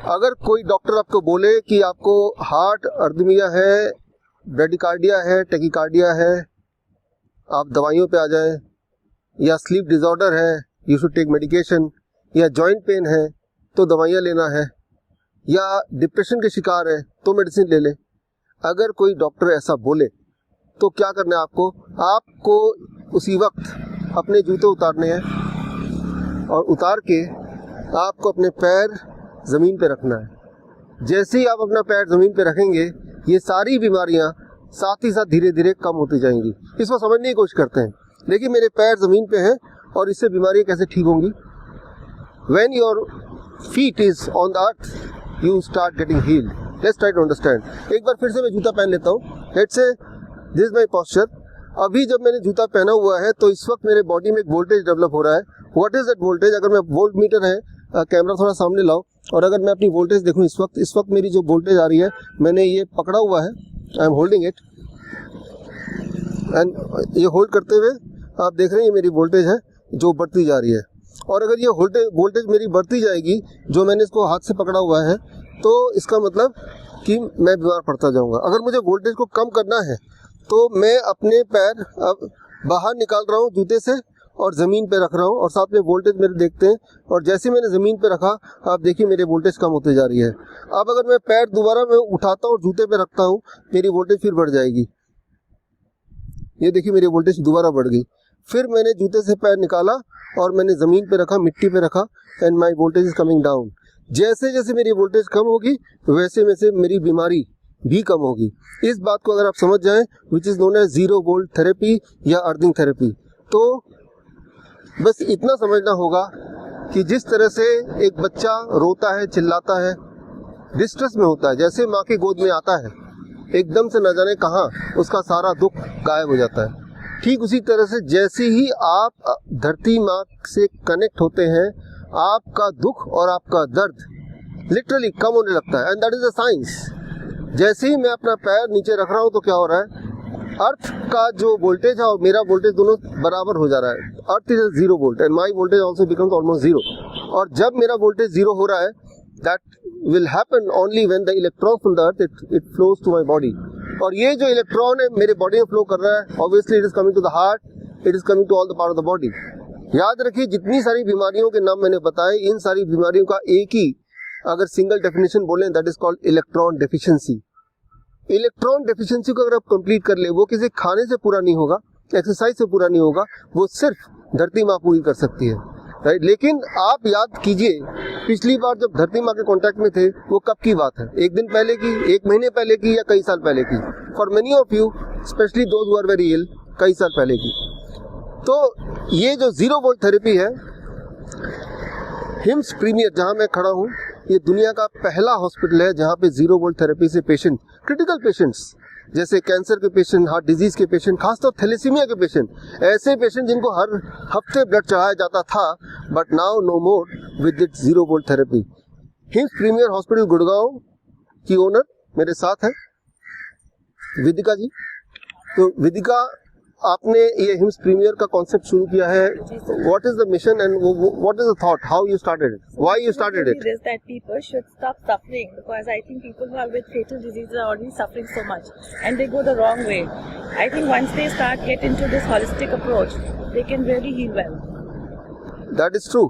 अगर कोई डॉक्टर आपको बोले कि आपको हार्ट अर्दमिया है, ब्रेडिकार्डिया है, टेकिकार्डिया है, आप दवाइयों पे आ जाएं, या स्लीप डिसऑर्डर है, यू शुड टेक मेडिकेशन, या जॉइंट पेन है तो दवाइयाँ लेना है, या डिप्रेशन के शिकार है तो मेडिसिन ले लें। अगर कोई डॉक्टर ऐसा बोले तो क्या करना है आपको? आपको उसी वक्त अपने जूते उतारने हैं और उतार के आपको अपने पैर ज़मीन पे रखना है। जैसे ही आप अपना पैर ज़मीन पे रखेंगे ये सारी बीमारियां साथ ही साथ धीरे धीरे कम होती जाएंगी। इसको समझने की कोशिश करते हैं, देखिए मेरे पैर ज़मीन पे हैं और इससे बीमारियां कैसे ठीक होंगी। When your feet is on the earth, you start getting healed. Let's try to understand. एक बार फिर से मैं जूता पहन लेता हूँ। Let's say this is my posture. अभी जब मैंने जूता पहना हुआ है तो इस वक्त मेरे बॉडी में एक वोल्टेज डेवलप हो रहा है। What is that voltage? अगर मैं वोल्ट मीटर है, कैमरा थोड़ा सामने लाओ, और अगर मैं अपनी वोल्टेज देखूँ इस वक्त मेरी जो वोल्टेज आ रही है, मैंने ये पकड़ा हुआ है, I am holding it, and ये होल्ड करते हुए आप देख रहे हैं ये मेरी वोल्टेज है जो बढ़ती जा रही है। और अगर ये वोल्टेज मेरी बढ़ती जाएगी, जो मैंने इसको हाथ से पकड़ा हुआ है, तो इसका मतलब कि मैं बीमार पड़ता जाऊंगा। अगर मुझे वोल्टेज को कम करना है तो मैं अपने पैर अब बाहर निकाल रहा हूँ जूते से और ज़मीन पे रख रहा हूँ, और साथ में वोल्टेज मेरे देखते हैं, और जैसे मैंने ज़मीन पे रखा आप देखिए मेरी वोल्टेज कम होती जा रही है। अब अगर मैं पैर दोबारा मैं उठाता हूँ और जूते पे रखता हूँ, मेरी वोल्टेज फिर बढ़ जाएगी। ये देखिए मेरी वोल्टेज दोबारा बढ़ गई। फिर मैंने जूते से पैर निकाला और मैंने ज़मीन पे रखा, मिट्टी पे रखा, and my voltage is coming down. जैसे जैसे मेरी वोल्टेज कम होगी वैसे वैसे मेरी बीमारी भी कम होगी। इस बात को अगर आप समझ जाएं, which is known as zero volt therapy या अर्थिंग थेरेपी, तो बस इतना समझना होगा कि जिस तरह से एक बच्चा रोता है, चिल्लाता है, डिस्ट्रेस में होता है, जैसे माँ की गोद में आता है, एकदम से न जाने कहाँ उसका सारा दुख गायब हो जाता है। ठीक उसी तरह से जैसे ही आप धरती माँ से कनेक्ट होते हैं, आपका दुख और आपका दर्द लिटरली कम होने लगता है, and that is a science. जैसे ही मैं अपना पैर नीचे रख रहा हूँ तो क्या हो रहा है, अर्थ का जो वोल्टेज है और मेरा वोल्टेज दोनों बराबर हो जा रहा है। Earth is zero volt and my voltage also becomes almost zero. और जब मेरा वोल्टेज जीरो हो रहा है, that will happen only when the electron from the earth it flows to my body. और ये जो इलेक्ट्रॉन है मेरे बॉडी में फ्लो कर रहा है, obviously it is coming to the heart, it is coming to all the part of the body. याद रखिए जितनी सारी बीमारियों के नाम मैंने बताए, इन सारी बीमारियों का एक ही अगर सिंगल डेफिनेशन बोलें, that is called electron deficiency. Electron deficiency को अगर आप कंप्लीट कर ले, वो किसी खाने से पूरा नहीं होगा, एक्सरसाइज से पूरा नहीं होगा, वो सिर्फ धरती माँ पूरी कर सकती है, राइट। लेकिन आप याद कीजिए पिछली बार जब धरती माँ के कांटेक्ट में थे वो कब की बात है, एक दिन पहले की, एक महीने पहले की, या कई साल पहले की। For many of you especially those who are very ill, कई साल पहले की। तो ये जो जीरो वोल्ट थेरेपी है, हिम्स प्रीमियर जहाँ मैं खड़ा हूँ, ये दुनिया का पहला हॉस्पिटल है जहाँ पे जीरो वोल्ट थेरेपी से पेशेंट, क्रिटिकल पेशेंट्स जैसे कैंसर के पेशेंट, हार्ट डिजीज के पेशेंट, खासतौर थैलेसीमिया के पेशेंट, ऐसे पेशेंट जिनको हर हफ्ते ब्लड चढ़ाया जाता था, but now no more with it zero volt therapy. HIIMS premier hospital Gurgaon की ओनर मेरे साथ है विदिका जी। तो विदिका, आपने ये हिम्स प्रीमियर का कॉन्सेप्ट शुरू किया है, what is the mission and what is the thought, how you started it, why you started it? Is that people should stop suffering, because I think people who are with fatal diseases are already suffering so much and they go the wrong way. I think once they get into this holistic approach, they can really heal well. That is true.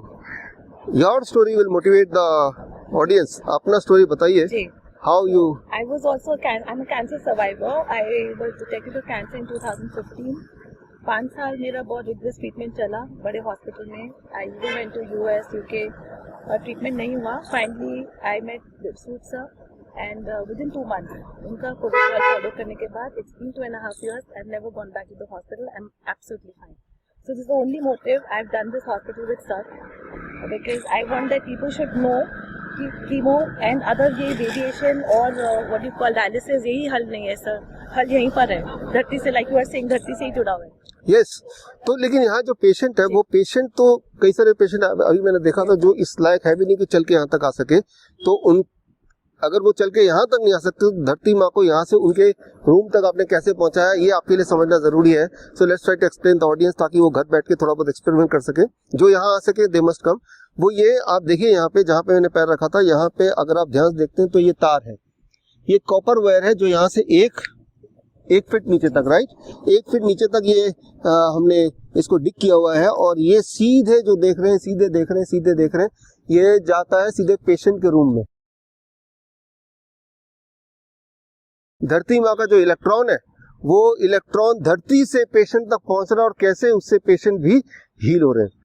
Your story will motivate the audience. अपना story बताइए। जी। How you? I was also I'm a cancer survivor. I was detected with cancer in 2015. 5 साल मेरा बहुत regret treatment चला बड़े hospital में। I went to US, UK, treatment नहीं हुआ। फाइनली आई मेट सूट sir and within 2 months उनका प्रोटोकॉल फॉलो करने के बाद it's been 2.5 years. I have never gone back to the hospital. I am absolutely fine. So this is the only motive I've done this hospital with sir, because I want that people should know कि chemo and other ये radiation और what you call dialysis यही हल नहीं है sir, हल यहीं पर है, धरती से, लाइक यू आर सेइंग, धरती से ही जुड़ा हुआ है। यस तो लेकिन यहाँ जो पेशेंट है, वो पेशेंट तो कई सारे पेशेंट अभी मैंने देखा था जो इस लायक है भी नहीं कि चल के यहाँ तक आ सके, तो उन अगर वो चल के यहाँ तक नहीं आ सकते तो धरती माँ को यहाँ से उनके रूम तक आपने कैसे पहुँचाया, ये आपके लिए समझना जरूरी है। So let's try to explain the audience, ताकि वो घर बैठ के थोड़ा बहुत एक्सपेरिमेंट कर सके। जो यहाँ आ सके दे मस्ट कम। वो ये आप देखिए यहाँ पे जहाँ पे मैंने पैर रखा था, यहाँ पे अगर आप ध्यान से देखते हैं तो ये तार है, ये कॉपर वायर है जो यहाँ से एक फीट नीचे तक, राइट, 1 फीट नीचे तक ये हमने इसको डिग किया हुआ है। और ये सीधे जो देख रहे हैं, सीधे देख रहे हैं, ये जाता है सीधे पेशेंट के रूम में। धरती माँ का जो इलेक्ट्रॉन है, वो इलेक्ट्रॉन धरती से पेशेंट तक पहुंच रहा है और कैसे उससे पेशेंट भी हील हो रहे हैं।